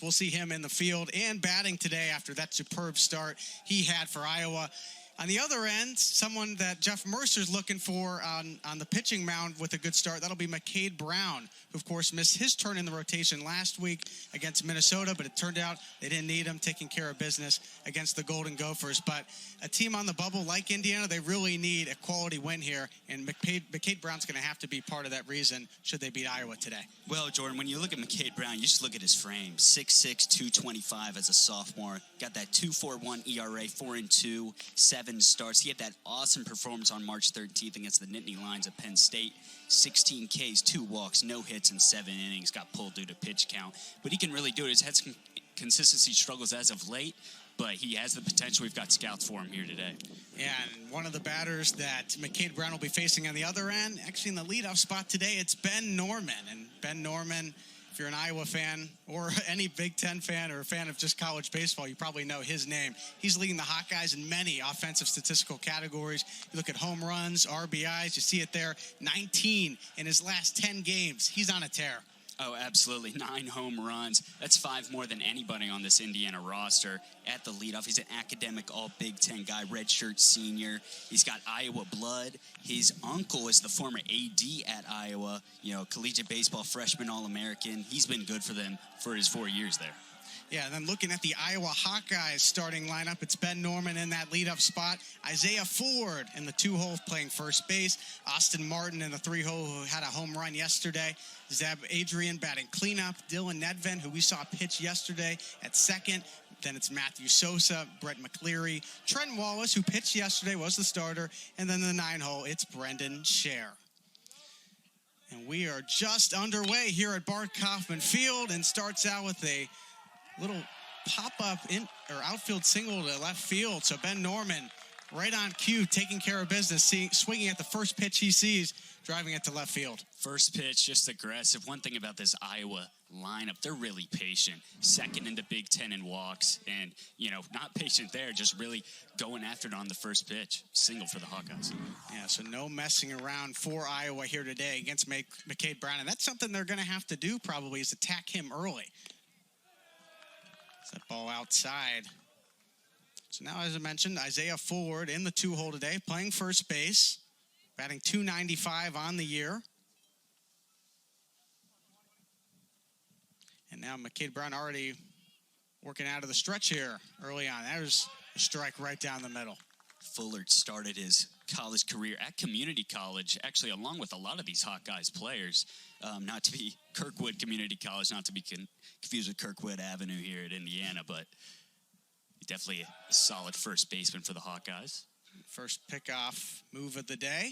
We'll see him in the field and batting today after that superb start he had for Iowa. On the other end, someone that Jeff Mercer's looking for on the pitching mound with a good start, that'll be McCade Brown, who, of course, missed his turn in the rotation last week against Minnesota, but it turned out they didn't need him, taking care of business against the Golden Gophers. But a team on the bubble like Indiana, they really need a quality win here, and McCade Brown's going to have to be part of that reason should they beat Iowa today. Well, Jordan, when you look at McCade Brown, you just look at his frame. 6'6", 225 as a sophomore. Got that 2.41 ERA, 4-2, 7 starts. He had that awesome performance on March 13th against the Nittany Lions at Penn State. 16 Ks, 2 walks, no hits in 7 innings. Got pulled due to pitch count. But he can really do it. He's had some consistency struggles as of late, but he has the potential. We've got scouts for him here today. Yeah, and one of the batters that McCade Brown will be facing on the other end, actually in the leadoff spot today, it's Ben Norman. And Ben Norman, if you're an Iowa fan or any Big Ten fan or a fan of just college baseball, you probably know his name. He's leading the Hawkeyes in many offensive statistical categories. You look at home runs, RBIs, you see it there. 19 in his last 10 games. He's on a tear. Oh, absolutely. 9 home runs. That's 5 more than anybody on this Indiana roster. At the leadoff, he's an academic all-Big Ten guy, redshirt senior. He's got Iowa blood. His uncle is the former AD at Iowa, collegiate baseball freshman All-American. He's been good for them for his 4 years there. Yeah, and then looking at the Iowa Hawkeyes starting lineup, it's Ben Norman in that leadoff spot. Isaiah Ford in the 2-hole playing first base. Austin Martin in the 3-hole who had a home run yesterday. Zeb Adrian batting cleanup. Dylan Nedvin, who we saw pitch yesterday, at second. Then it's Matthew Sosa, Brett McCleary. Trent Wallace, who pitched yesterday, was the starter. And then in the 9-hole, it's Brendan Scher. And we are just underway here at Bart Kaufman Field, and starts out with a little pop-up outfield single to left field. So Ben Norman right on cue, taking care of business, swinging at the first pitch he sees, driving it to left field. First pitch, just aggressive. One thing about this Iowa lineup, they're really patient. Second in the Big Ten in walks, and, not patient there, just really going after it on the first pitch. Single for the Hawkeyes. Yeah, so no messing around for Iowa here today against McCade Brown, and that's something they're going to have to do probably, is attack him early. That ball outside. So now, as I mentioned, Isaiah Ford in the 2-hole today, playing first base, batting .295 on the year. And now McCade Brown already working out of the stretch here early on. There's a strike right down the middle. Fuller started his college career at community college, actually, along with a lot of these Hawkeyes players. Not to be Kirkwood Community College, not to be confused with Kirkwood Avenue here at Indiana, but definitely a solid first baseman for the Hawkeyes. First pickoff move of the day.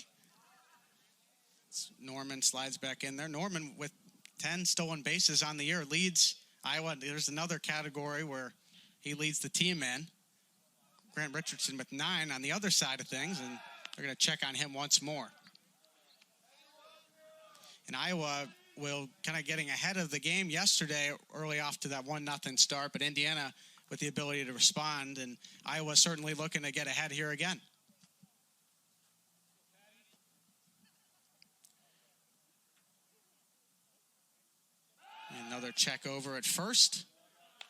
Norman slides back in there. Norman with 10 stolen bases on the year leads Iowa. There's another category where he leads the team in. Grant Richardson with 9 on the other side of things, and they're going to check on him once more. And Iowa will kind of getting ahead of the game yesterday, early off to that 1-0 start, but Indiana with the ability to respond, and Iowa certainly looking to get ahead here again. Another check over at first.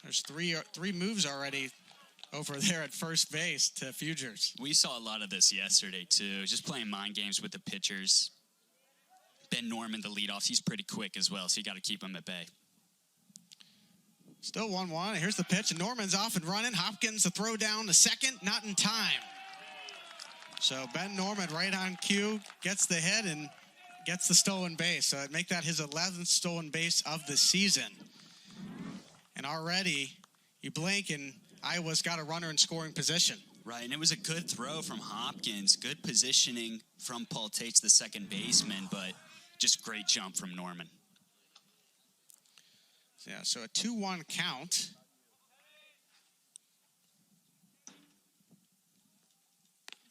There's three moves already over there at first base to Fugers. We saw a lot of this yesterday, too, just playing mind games with the pitchers. Ben Norman, the leadoff, he's pretty quick as well, so you got to keep him at bay. Still 1-1. Here's the pitch, and Norman's off and running. Hopkins, the throw down to second, not in time. So Ben Norman right on cue, gets the hit and gets the stolen base. So it'd make that his 11th stolen base of the season. And already, you blink and Iowa's got a runner in scoring position. Right, and it was a good throw from Hopkins. Good positioning from Paul Tates, the second baseman, but just great jump from Norman. Yeah, so a 2-1 count.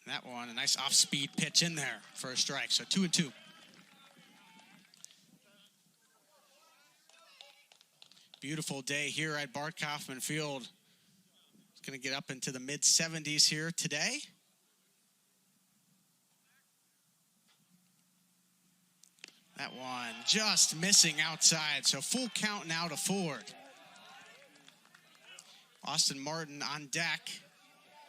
That one, a nice off-speed pitch in there for a strike. So 2-2. Beautiful day here at Bart Kaufman Field. It's going to get up into the mid-70s here today. That one just missing outside. So full count now to Ford. Austin Martin on deck.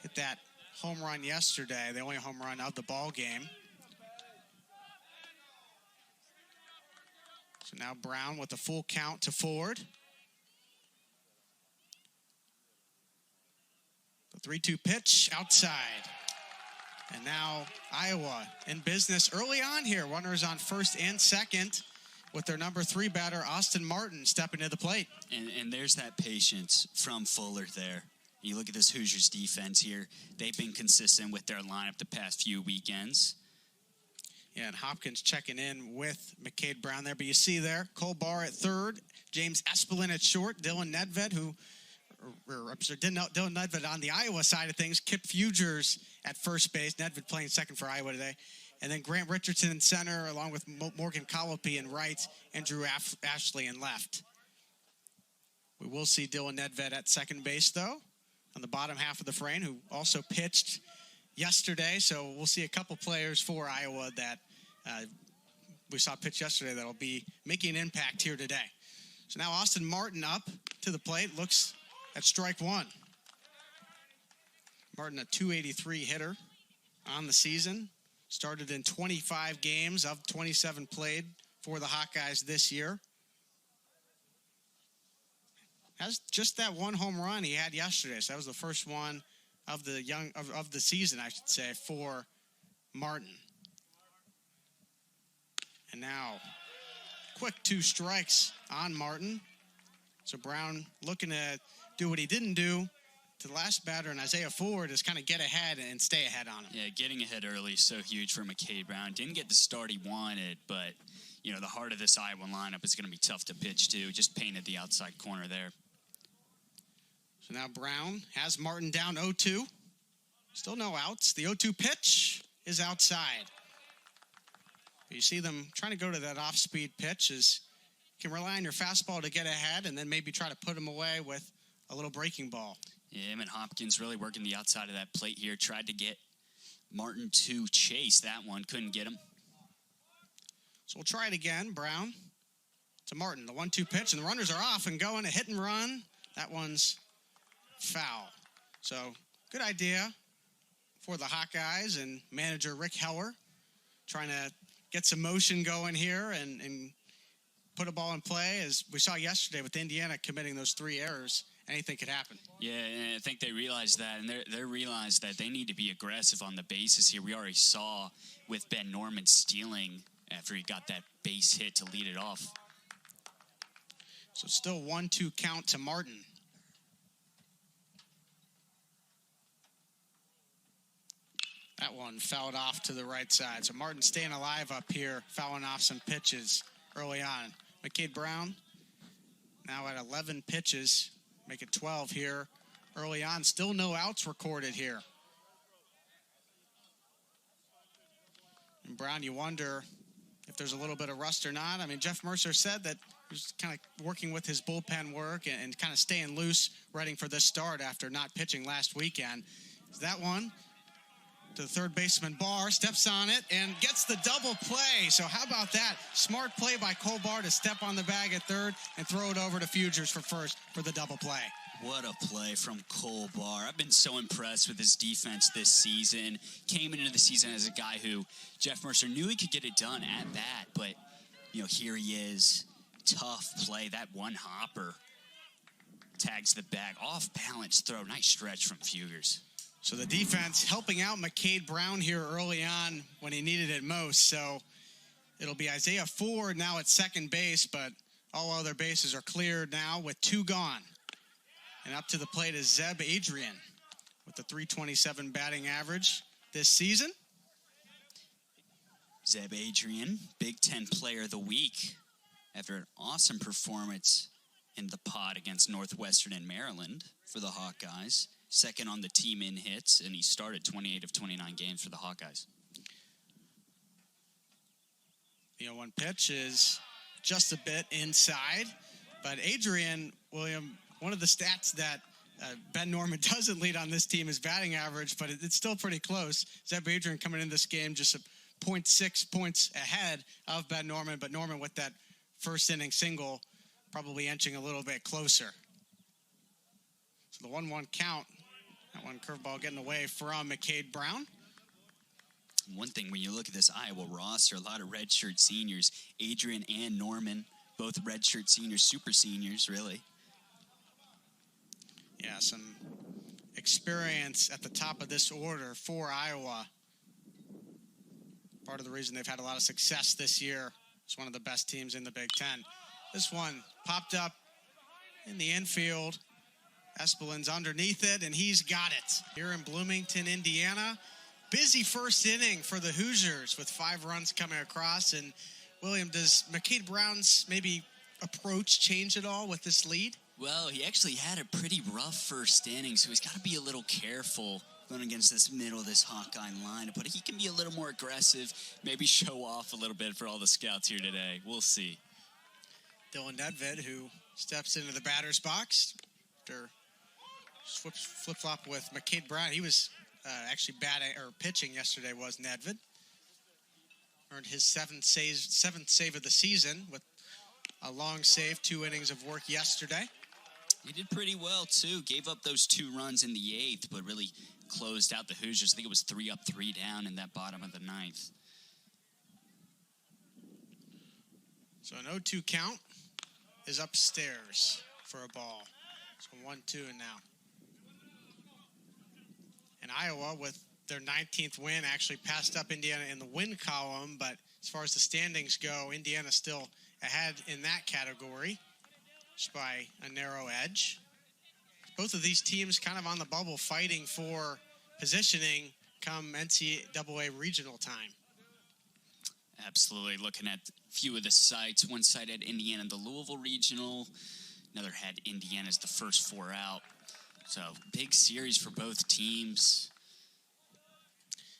Hit that home run yesterday, the only home run of the ball game. So now Brown with a full count to Ford. The 3-2 pitch outside. And now Iowa in business early on here. Runners on first and second with their number 3 batter, Austin Martin, stepping to the plate. And there's that patience from Fuller there. You look at this Hoosiers defense here. They've been consistent with their lineup the past few weekends. Yeah, and Hopkins checking in with McCade Brown there. But you see there, Cole Barr at third, James Espelin at short, Dylan Nedved, Dylan Nedved on the Iowa side of things, Kip Fugers at first base, Nedved playing second for Iowa today. And then Grant Richardson in center, along with Morgan Colopy in right, and Drew Ashley in left. We will see Dylan Nedved at second base, though, on the bottom half of the frame, who also pitched yesterday. So we'll see a couple players for Iowa that we saw pitch yesterday that'll be making an impact here today. So now Austin Martin up to the plate, looks at strike one. Martin, a .283 hitter on the season. Started in 25 games of 27 played for the Hawkeyes this year. Has just that one home run he had yesterday. So that was the first one of the season, I should say, for Martin. And now, quick 2 strikes on Martin. So Brown looking to do what he didn't do to the last batter, and Isaiah Ford is kind of get ahead and stay ahead on him. Yeah, getting ahead early is so huge for McCade Brown. Didn't get the start he wanted, but, you know, the heart of this Iowa lineup is going to be tough to pitch to. Just painted the outside corner there. So now Brown has Martin down 0-2. Still no outs. The 0-2 pitch is outside. You see them trying to go to that off-speed pitch. You can rely on your fastball to get ahead and then maybe try to put him away with a little breaking ball. Yeah, him and Hopkins really working the outside of that plate here. Tried to get Martin to chase that one. Couldn't get him. So we'll try it again. Brown to Martin. The 1-2 pitch, and the runners are off and going. A hit and run. That one's foul. So good idea for the Hawkeyes and manager Rick Heller, trying to get some motion going here and put a ball in play. As we saw yesterday with Indiana committing those 3 errors, anything could happen. Yeah, and I think they realized that, and they realized that they need to be aggressive on the bases here. We already saw with Ben Norman stealing after he got that base hit to lead it off. So still 1-2 count to Martin. That one fouled off to the right side. So Martin staying alive up here, fouling off some pitches early on. McCade Brown now at 11 pitches, make it 12 here early on. Still no outs recorded here. And Brown, you wonder if there's a little bit of rust or not. I mean, Jeff Mercer said that he was kind of working with his bullpen work and kind of staying loose, ready for this start after not pitching last weekend. That one to the third baseman, Barr steps on it and gets the double play. So how about that? Smart play by Cole Barr to step on the bag at third and throw it over to Fugers for first for the double play. What a play from Cole Barr. I've been so impressed with his defense this season. Came into the season as a guy who Jeff Mercer knew he could get it done at bat, but, you know, here he is. Tough play. That one hopper tags the bag. Off balance throw. Nice stretch from Fugers. So the defense helping out McCade Brown here early on when he needed it most. So it'll be Isaiah Ford now at second base, but all other bases are cleared now with 2 gone. And up to the plate is Zeb Adrian with the .327 batting average this season. Zeb Adrian, Big Ten Player of the Week after an awesome performance in the pod against Northwestern and Maryland for the Hawkeyes. Second on the team in hits, and he started 28 of 29 games for the Hawkeyes. The 0-1 pitch is just a bit inside, but Adrian, William, one of the stats that Ben Norman doesn't lead on this team is batting average, but it's still pretty close. Zeb Adrian coming in this game just 0.6 points ahead of Ben Norman, but Norman with that first inning single probably inching a little bit closer. So the 1-1 count. That one curveball getting away from McCade Brown. One thing, when you look at this Iowa roster, a lot of redshirt seniors, Adrian and Norman, both redshirt seniors, super seniors, really. Yeah, some experience at the top of this order for Iowa. Part of the reason they've had a lot of success this year. It's one of the best teams in the Big Ten. This one popped up in the infield. Espelin's underneath it, and he's got it. Here in Bloomington, Indiana. Busy first inning for the Hoosiers with 5 runs coming across. And, William, does McCade Brown's maybe approach change at all with this lead? Well, he actually had a pretty rough first inning, so he's got to be a little careful going against this middle of this Hawkeye lineup. But he can be a little more aggressive, maybe show off a little bit for all the scouts here today. We'll see. Dylan Nedved, who steps into the batter's box after flip-flop with McCade Brown. He was actually pitching yesterday was Nedved. Earned his seventh save of the season with a long save, 2 innings of work yesterday. He did pretty well, too. Gave up those 2 runs in the 8th, but really closed out the Hoosiers. I think it was 3 up, 3 down in that bottom of the 9th. So an 0-2 count is upstairs for a ball. So 1-2 now. And Iowa, with their 19th win, actually passed up Indiana in the win column. But as far as the standings go, Indiana still ahead in that category, just by a narrow edge. Both of these teams kind of on the bubble fighting for positioning come NCAA regional time. Absolutely. Looking at a few of the sites. One site had Indiana, the Louisville Regional. Another had Indiana as the first 4 out. So, big series for both teams.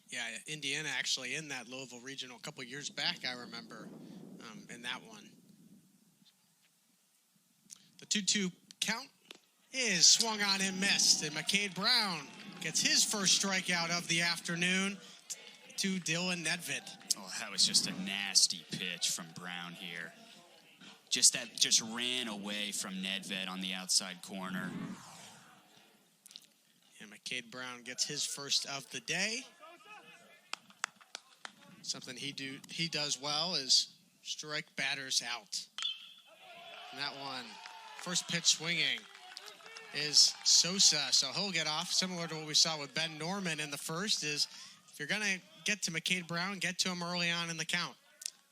Yeah, Indiana actually in that Louisville Regional a couple years back, I remember, in that one. The 2-2 count is swung on and missed. And McCade Brown gets his first strikeout of the afternoon to Dylan Nedved. Oh, that was just a nasty pitch from Brown here. Just ran away from Nedved on the outside corner. And McCade Brown gets his first of the day. Something he does well is strike batters out. And that one, first pitch swinging, is Sosa. So he'll get off, similar to what we saw with Ben Norman in the first, is if you're going to get to McCade Brown, get to him early on in the count.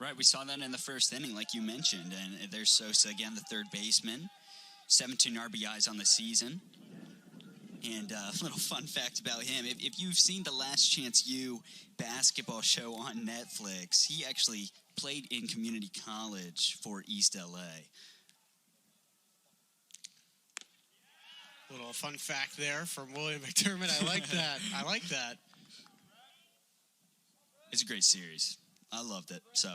Right, we saw that in the first inning, like you mentioned. And there's Sosa again, the third baseman. 17 RBIs on the season. And a little fun fact about him, if you've seen the Last Chance U basketball show on Netflix, he actually played in community college for East LA. Little fun fact there from William McDermott. I like that. I like that. It's a great series. I loved it. So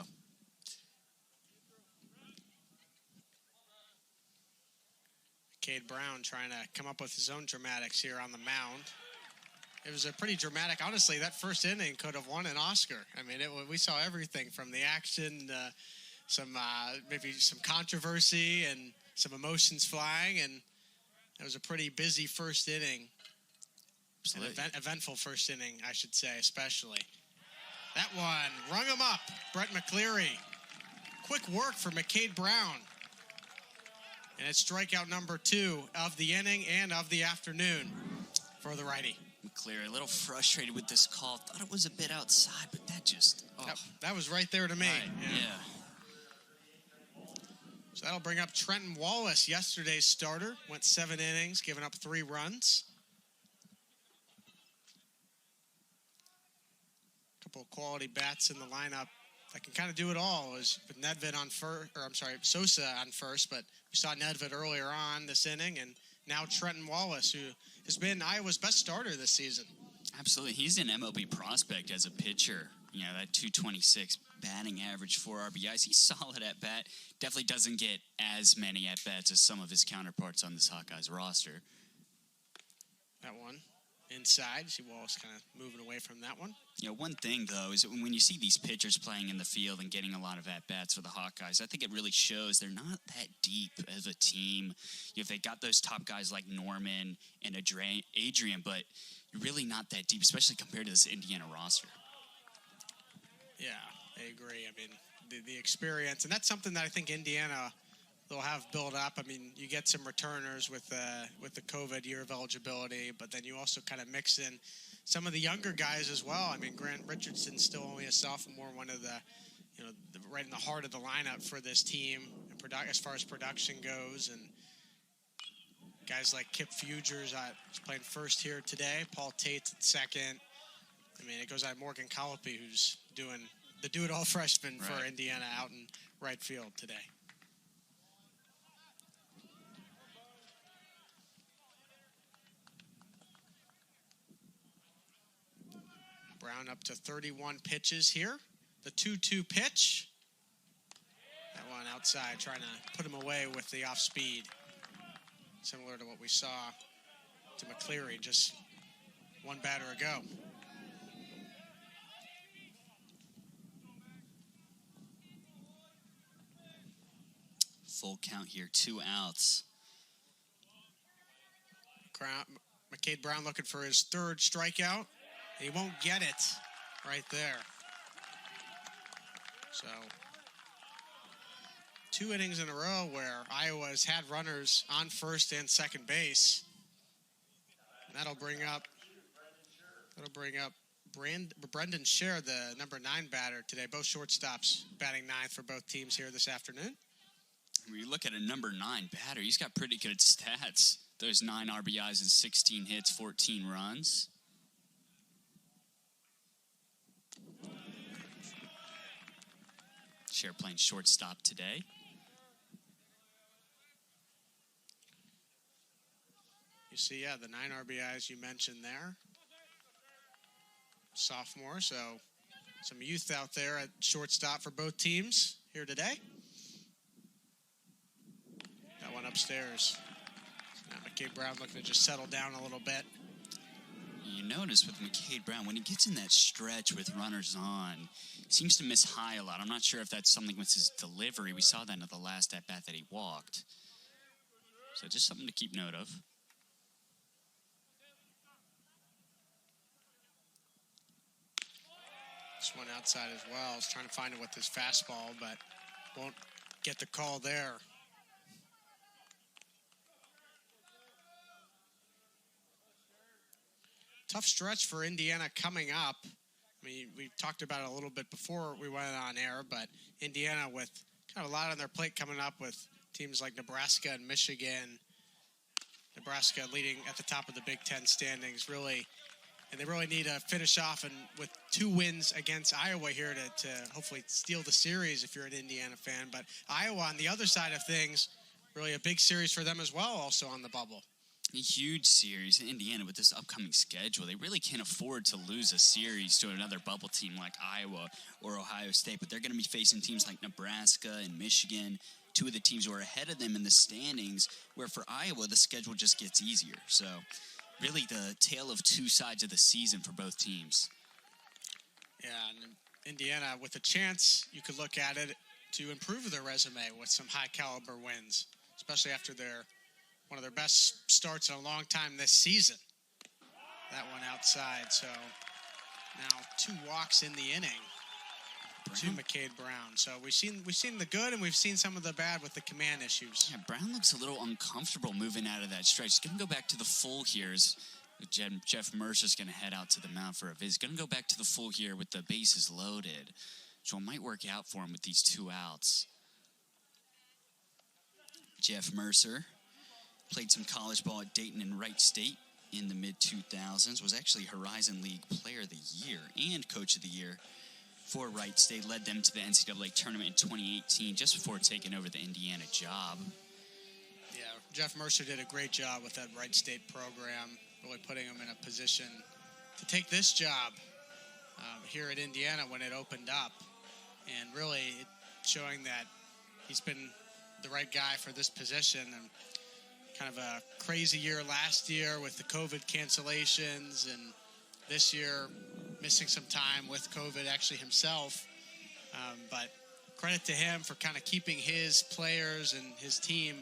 McCade Brown trying to come up with his own dramatics here on the mound. It was a pretty dramatic, honestly, that first inning could have won an Oscar. I mean, we saw everything from the action, maybe some controversy and some emotions flying, and it was a pretty busy first inning. Absolutely. An eventful first inning, I should say, especially. That one, rung him up, Brett McCleary. Quick work for McCade Brown. And it's strikeout number 2 of the inning and of the afternoon for the righty. McCleary, a little frustrated with this call. Thought it was a bit outside, but that just... Oh. That was right there to me. Right. Yeah. So that'll bring up Trenton Wallace, yesterday's starter. Went 7 innings, giving up 3 runs. Couple of quality bats in the lineup that can kind of do it all. Is with Nedved on first, Sosa on first, but we saw Nedved earlier on this inning, and now Trenton Wallace, who has been Iowa's best starter this season. Absolutely. He's an MLB prospect as a pitcher. You know, that 226 batting average, 4 RBIs. He's solid at bat. Definitely doesn't get as many at bats as some of his counterparts on this Hawkeyes roster. That one inside. See Wallace kind of moving away from that one. One thing, though, is when you see these pitchers playing in the field and getting a lot of at-bats for the Hawkeyes, I think it really shows they're not that deep as a team. They got those top guys like Norman and Adrian, but you're really not that deep, especially compared to this Indiana roster. Yeah, I agree. I mean, the experience, and that's something that I think Indiana they'll have built up. I mean, you get some returners with the COVID year of eligibility, but then you also kind of mix in some of the younger guys as well. I mean, Grant Richardson's still only a sophomore, one of the, right in the heart of the lineup for this team as far as production goes. And guys like Kip Fugers is playing first here today. Paul Tate's at second. I mean, it goes on Morgan Colopy, who's doing the do-it-all freshman for Indiana out in right field today. Brown up to 31 pitches here. The 2-2 pitch. That one outside, trying to put him away with the off speed. Similar to what we saw to McCleary just one batter ago. Full count here, 2 outs. McCade Brown looking for his third strikeout. He won't get it right there. So, 2 innings in a row where Iowa has had runners on first and second base. And that'll bring up Brendan Scher, the number 9 batter today. Both shortstops batting ninth for both teams here this afternoon. When you look at a number 9 batter, he's got pretty good stats. Those 9 RBIs and 16 hits, 14 runs. Scher playing shortstop today. You see, the 9 RBIs you mentioned there. Sophomore, so some youth out there at shortstop for both teams here today. That one upstairs. Now McCade Brown looking to just settle down a little bit. You notice with McCade Brown, when he gets in that stretch with runners on, he seems to miss high a lot. I'm not sure if that's something with his delivery. We saw that in the last at-bat that he walked. So just something to keep note of. This one outside as well. He's trying to find it with his fastball, but won't get the call there. Tough stretch for Indiana coming up. I mean, we talked about it a little bit before we went on air, but Indiana with kind of a lot on their plate coming up with teams like Nebraska and Michigan. Nebraska leading at the top of the Big Ten standings, really, and they really need to finish off and with 2 wins against Iowa here to hopefully steal the series if you're an Indiana fan. But Iowa on the other side of things, really a big series for them as well, also on the bubble. A huge series. Indiana, with this upcoming schedule, they really can't afford to lose a series to another bubble team like Iowa or Ohio State. But they're going to be facing teams like Nebraska and Michigan, 2 of the teams who are ahead of them in the standings, where for Iowa, the schedule just gets easier. So really the tale of 2 sides of the season for both teams. Yeah, and Indiana, with a chance, you could look at it to improve their resume with some high-caliber wins, especially after one of their best starts in a long time this season. That one outside, so now 2 walks in the inning to McCade Brown. So we've seen the good and we've seen some of the bad with the command issues. Yeah, Brown looks a little uncomfortable moving out of that stretch. He's going to go back to the full here as Jeff Mercer's going to head out to the mound for a visit. He's going to go back to the full here with the bases loaded, so it might work out for him with these 2 outs. Jeff Mercer played some college ball at Dayton and Wright State in the mid-2000s, was actually Horizon League Player of the Year and Coach of the Year for Wright State, led them to the NCAA tournament in 2018 just before taking over the Indiana job. Yeah, Jeff Mercer did a great job with that Wright State program, really putting him in a position to take this job here at Indiana when it opened up, and really showing that he's been the right guy for this position. And kind of a crazy year last year with the COVID cancellations, and this year missing some time with COVID actually himself. But credit to him for kind of keeping his players and his team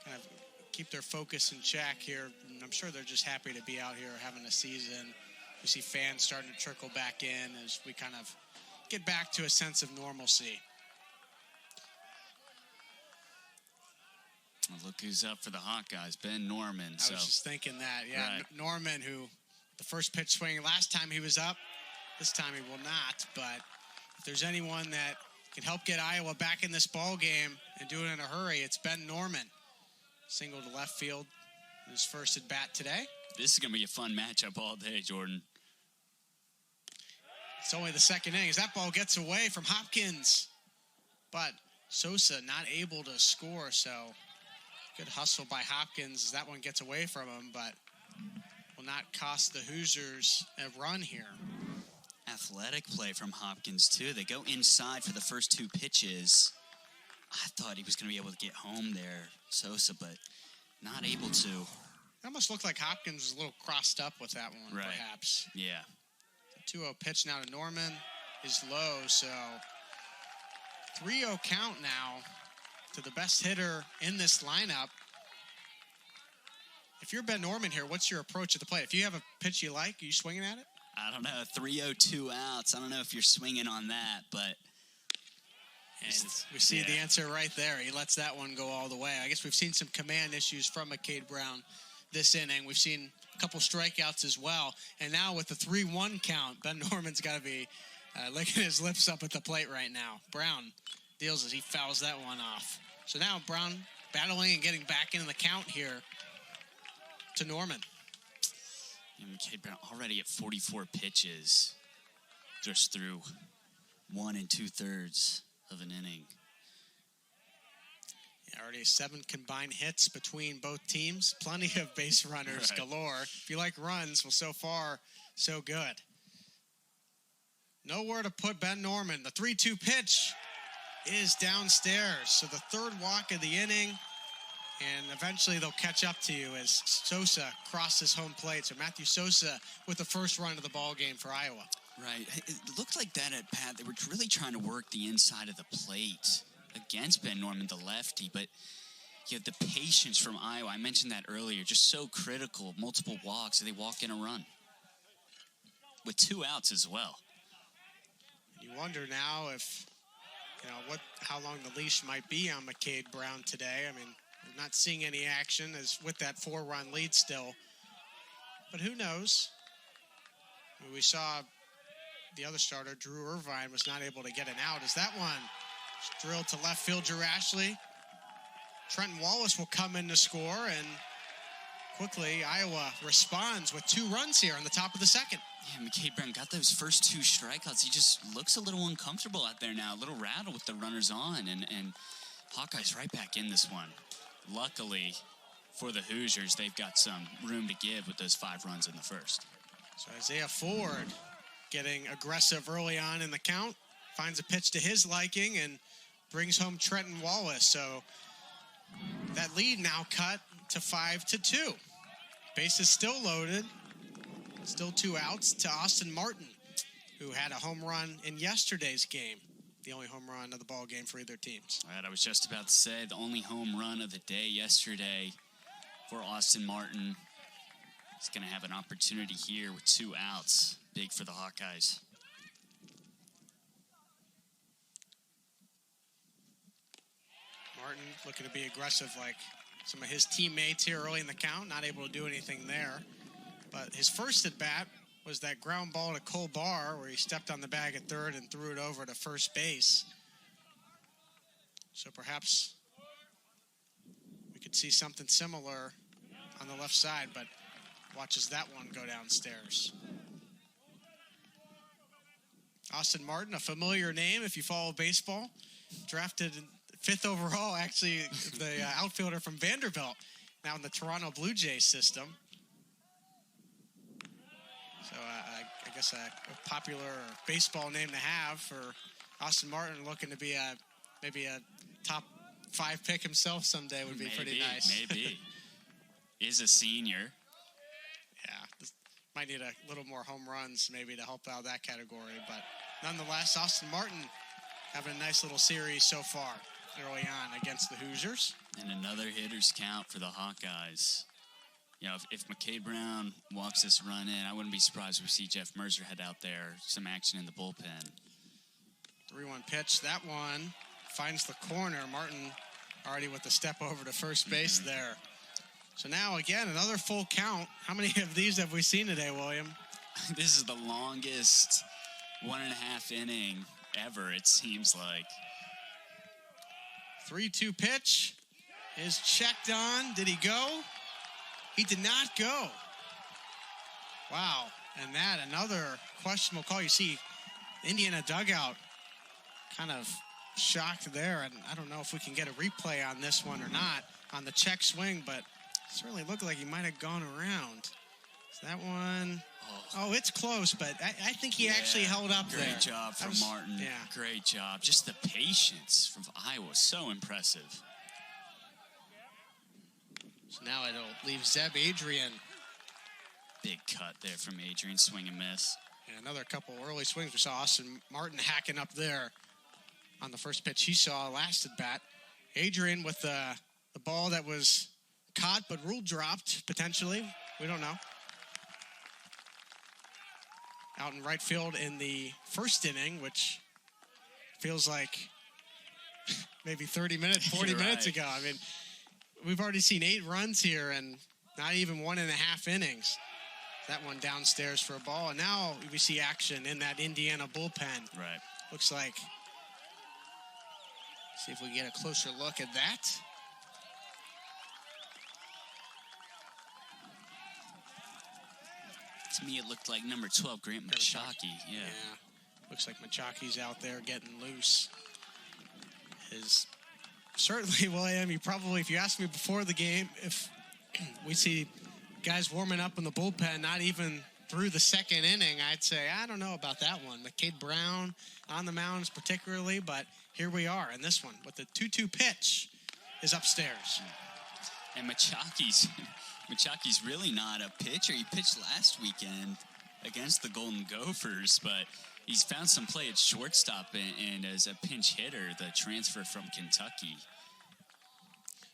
kind of keep their focus in check here. And I'm sure they're just happy to be out here having a season. We see fans starting to trickle back in as we kind of get back to a sense of normalcy. Well, look who's up for the Hawkeyes, Ben Norman. I was just thinking that, yeah. Right. Norman, who the first pitch swing last time he was up, this time he will not. But if there's anyone that can help get Iowa back in this ball game and do it in a hurry, it's Ben Norman. Single to left field in his first at bat today. This is going to be a fun matchup all day, Jordan. It's only the second inning as that ball gets away from Hopkins. But Sosa not able to score, so good hustle by Hopkins as that one gets away from him, but will not cost the Hoosiers a run here. Athletic play from Hopkins, too. They go inside for the first two pitches. I thought he was going to be able to get home there, Sosa, but not able to. It almost looked like Hopkins was a little crossed up with that one, right. Perhaps. Yeah. The 2-0 pitch now to Norman is low, so 3-0 count now to the best hitter in this lineup. If you're Ben Norman here, what's your approach at the plate? If you have a pitch you like, are you swinging at it? I don't know. 3-0, 2 outs. I don't know if you're swinging on that, but... And we see the answer right there. He lets that one go all the way. I guess we've seen some command issues from McCade Brown this inning. We've seen a couple strikeouts as well. And now with the 3-1 count, Ben Norman's got to be licking his lips up at the plate right now. Brown deals as he fouls that one off. So now Brown battling and getting back into the count here to Norman. And McCade Brown already at 44 pitches. Just through 1 2/3 of an inning. Yeah, already 7 combined hits between both teams. Plenty of base runners galore. If you like runs, well, so far, so good. Nowhere to put Ben Norman. The 3-2 pitch is downstairs. So the third walk of the inning, and eventually they'll catch up to you as Sosa crosses home plate. So Matthew Sosa with the first run of the ball game for Iowa. Right. It looked like that at Pat. They were really trying to work the inside of the plate against Ben Norman, the lefty. But you know, the patience from Iowa, I mentioned that earlier, just so critical. Multiple walks, and they walk in a run with 2 outs as well. You wonder now if, how long the leash might be on McCade Brown today. I mean, we're not seeing any action as with that 4-run lead still. But who knows? I mean, we saw the other starter, Drew Irvine, was not able to get an out. As that one drilled to left field, Drew Ashley. Trenton Wallace will come in to score, and quickly Iowa responds with 2 runs here on the top of the second. Yeah, McCade Brown got those first 2 strikeouts. He just looks a little uncomfortable out there now, a little rattled with the runners on, and Hawkeyes right back in this one. Luckily for the Hoosiers, they've got some room to give with those 5 runs in the first. So Isaiah Ford getting aggressive early on in the count, finds a pitch to his liking and brings home Trenton Wallace. So that lead now cut to 5-2. Base is still loaded. Still 2 outs to Austin Martin, who had a home run in yesterday's game. The only home run of the ball game for either teams. All right, I was just about to say the only home run of the day yesterday for Austin Martin. He's going to have an opportunity here with 2 outs. Big for the Hawkeyes. Martin looking to be aggressive like some of his teammates here early in the count. Not able to do anything there. But his first at-bat was that ground ball to Cole Barr where he stepped on the bag at third and threw it over to first base. So perhaps we could see something similar on the left side, but watches that one go downstairs. Austin Martin, a familiar name if you follow baseball. Drafted 5th overall, actually, the outfielder from Vanderbilt, now in the Toronto Blue Jays system. So I guess a popular baseball name to have for Austin Martin, looking to be maybe a top 5 pick himself someday would be pretty nice. Maybe. is a senior. Yeah, might need a little more home runs maybe to help out that category. But nonetheless, Austin Martin having a nice little series so far early on against the Hoosiers. And another hitter's count for the Hawkeyes. You know, if McCade Brown walks this run in, I wouldn't be surprised if we see Jeff Mercer head out there, some action in the bullpen. 3-1 pitch. That one finds the corner. Martin already with the step over to first base there. So now, again, another full count. How many of these have we seen today, William? This is the longest 1.5 inning ever, it seems like. 3-2 pitch is checked on. Did he go? He did not go. Wow. And that, another questionable call. You see Indiana dugout kind of shocked there. And I don't know if we can get a replay on this one or not on the check swing, but it certainly looked like he might have gone around. So that one, oh, it's close, but I think he actually held up there. Great job from Martin. Yeah. Great job. Just the patience from Iowa, so impressive. So now it'll leave Zeb Adrian. Big cut there from Adrian, swing and miss. And another couple early swings. We saw Austin Martin hacking up there on the first pitch he saw last at bat. Adrian with the ball that was caught but rule dropped, potentially. We don't know. Out in right field in the first inning, which feels like maybe 30 minutes, 40 minutes ago. I mean, we've already seen 8 runs here and not even 1.5 innings. That one downstairs for a ball. And now we see action in that Indiana bullpen. Right. Looks like, see if we get a closer look at that. To me, it looked like number 12, Grant Machaki. Yeah. Looks like Machaki's out there getting loose. Certainly, William, you probably, if you asked me before the game, if we see guys warming up in the bullpen, not even through the second inning, I'd say, I don't know about that one. McCade Brown on the mounds particularly, but here we are in this one with the 2-2 pitch is upstairs. And Machaki's really not a pitcher. He pitched last weekend against the Golden Gophers, but he's found some play at shortstop and as a pinch hitter, the transfer from Kentucky.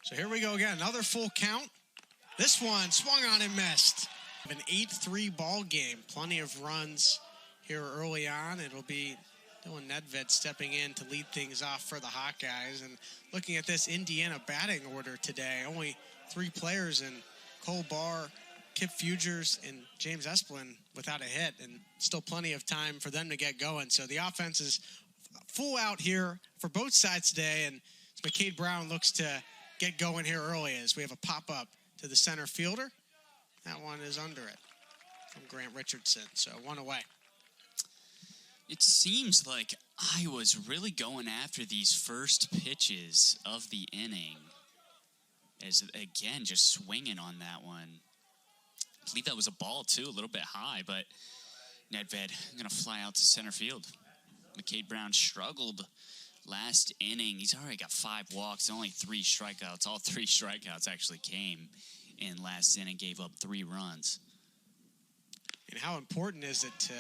So here we go again, another full count. This one swung on and missed. An 8-3 ball game. Plenty of runs here early on. It'll be Dylan Nedved stepping in to lead things off for the Hawkeyes. And looking at this Indiana batting order today, only 3 players in Cole Barr, Kip Fugers, and James Esplin without a hit, and still plenty of time for them to get going. So the offense is full out here for both sides today, and McCade Brown looks to get going here early as we have a pop-up to the center fielder. That one is under it from Grant Richardson, so 1 away. It seems like Iowa's really going after these first pitches of the inning. As, again, just swinging on that one. I believe that was a ball, too, a little bit high, but Nedved going to fly out to center field. McCade Brown struggled last inning. He's already got 5 walks, only 3 strikeouts. All 3 strikeouts actually came in last inning, gave up 3 runs. And how important is it to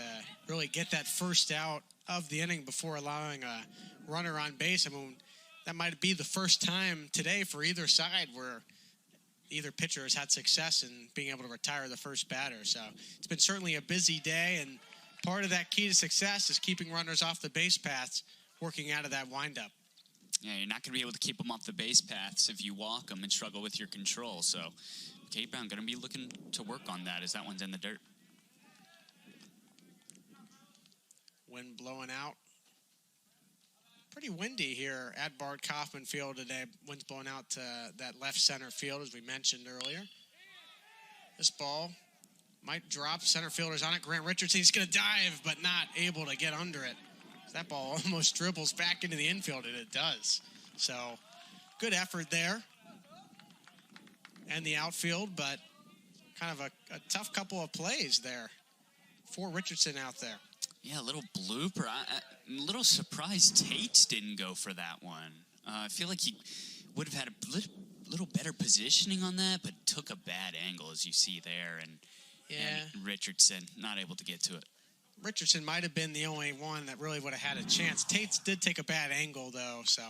really get that first out of the inning before allowing a runner on base? I mean, that might be the first time today for either side where either pitcher has had success in being able to retire the first batter. So it's been certainly a busy day, and part of that key to success is keeping runners off the base paths, working out of that windup. Yeah, you're not going to be able to keep them off the base paths if you walk them and struggle with your control. So McCade Brown going to be looking to work on that as that one's in the dirt. Wind blowing out. Pretty windy here at Bart Kaufman Field today. Wind's blowing out to that left center field, as we mentioned earlier. This ball might drop. Center fielder's on it. Grant Richardson, he's going to dive, but not able to get under it. That ball almost dribbles back into the infield, and it does. So, good effort there. And the outfield, but kind of a tough couple of plays there for Richardson out there. Yeah, a little blooper. I'm a little surprised Tates didn't go for that one. I feel like he would have had a little better positioning on that, but took a bad angle, as you see there. And Richardson not able to get to it. Richardson might have been the only one that really would have had a chance. Tates did take a bad angle, though, so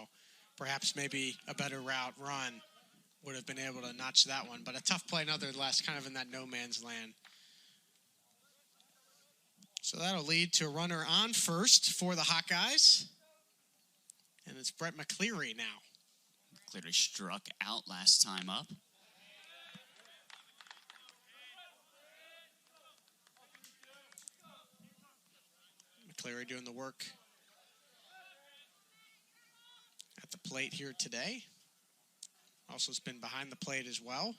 perhaps maybe a better route run would have been able to notch that one. But a tough play nonetheless, kind of in that no man's land. So that'll lead to a runner on first for the Hawkeyes. And it's Brett McCleary now. McCleary struck out last time up. McCleary doing the work at the plate here today. Also has been behind the plate as well.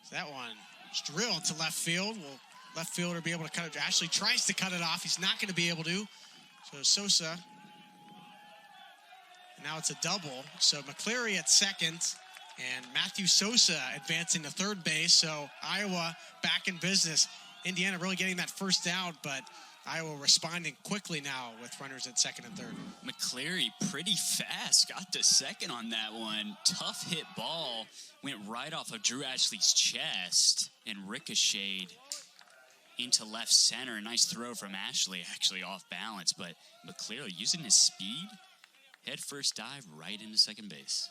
So that one is drilled to left field. Will left fielder be able to cut it? Ashley tries to cut it off. He's not going to be able to. So Sosa. And now it's a double. So McCleary at second. And Matthew Sosa advancing to third base. So Iowa back in business. Indiana really getting that first out, but Iowa responding quickly now with runners at second and third. McCleary pretty fast, got to second on that one. Tough hit ball, went right off of Drew Ashley's chest and ricocheted into left center. A nice throw from Ashley, actually off balance, but McCleary using his speed, head first dive right into second base.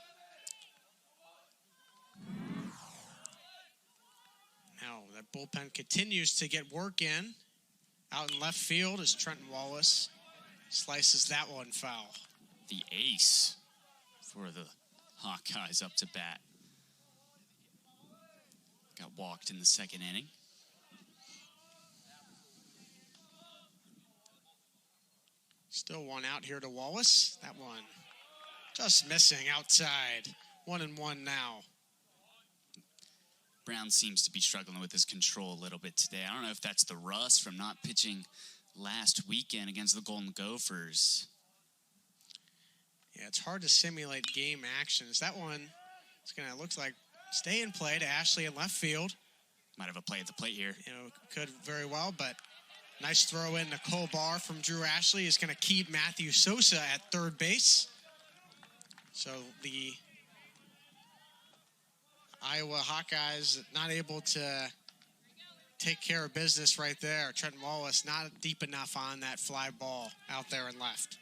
Now that bullpen continues to get work in. Out in left field is Trenton Wallace. Slices that one foul. The ace for the Hawkeyes up to bat. Got walked in the second inning. Still one out here to Wallace. That one just missing outside. 1-1 now. Brown seems to be struggling with his control a little bit today. I don't know if that's the rust from not pitching last weekend against the Golden Gophers. Yeah, it's hard to simulate game actions. That one is going to, looks like, stay in play to Ashley in left field. Might have a play at the plate here. You know, could very well, but nice throw in Nicole Barr from Drew Ashley is going to keep Matthew Sosa at third base. So the Iowa Hawkeyes not able to take care of business right there. Trenton Wallace not deep enough on that fly ball out there and left.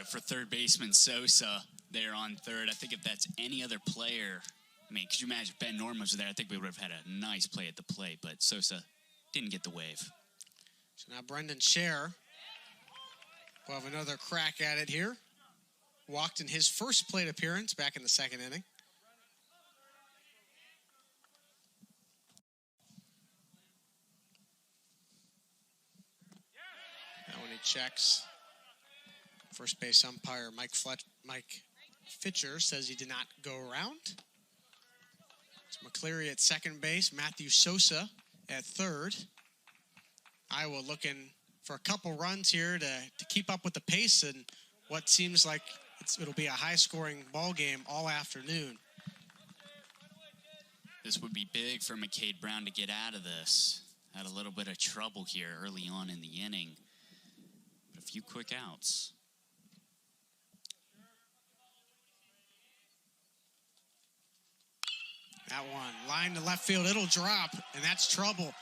For third baseman Sosa there on third, I think if that's any other player, I mean, could you imagine if Ben Norman was there? I think we would have had a nice play at the plate, but Sosa didn't get the wave. So now Brendan Scher will have another crack at it here. Walked in his first plate appearance back in the second inning. Checks. First base umpire Mike Fitcher says he did not go around. It's McCleary at second base, Matthew Sosa at third. Iowa looking for a couple runs here to keep up with the pace and what seems like it'll be a high-scoring ball game all afternoon. This would be big for McCade Brown to get out of this. Had a little bit of trouble here early on in the inning. A few quick outs. That one, line to left field, it'll drop, and that's trouble.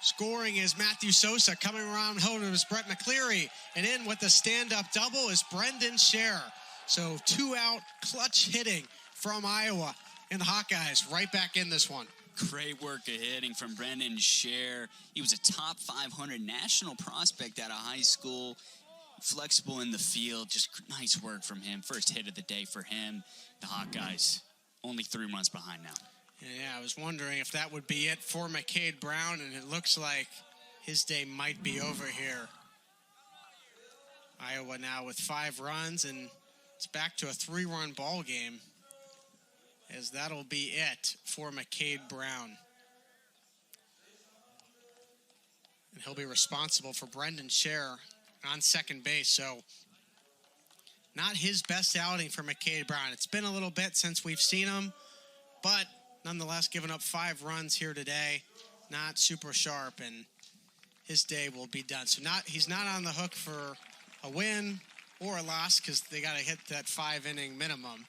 Scoring is Matthew Sosa. Coming around home is Brett McCleary. And in with the stand-up double is Brendan Scher. So 2 out, clutch hitting from Iowa. And the Hawkeyes right back in this one. Great work of hitting from Brendan Scher. He was a top 500 national prospect out of high school. Flexible in the field. Just nice work from him. First hit of the day for him. The Hawkeyes only 3 runs behind now. Yeah, I was wondering if that would be it for McCade Brown, and it looks like his day might be over here. Iowa now with 5 runs, and it's back to a 3-run ball game, as that'll be it for McCade Brown. And he'll be responsible for Brendan Scher on second base, so not his best outing for McCade Brown. It's been a little bit since we've seen him, but nonetheless, giving up 5 runs here today, not super sharp, and his day will be done. So he's not on the hook for a win or a loss because they got to hit that 5-inning minimum.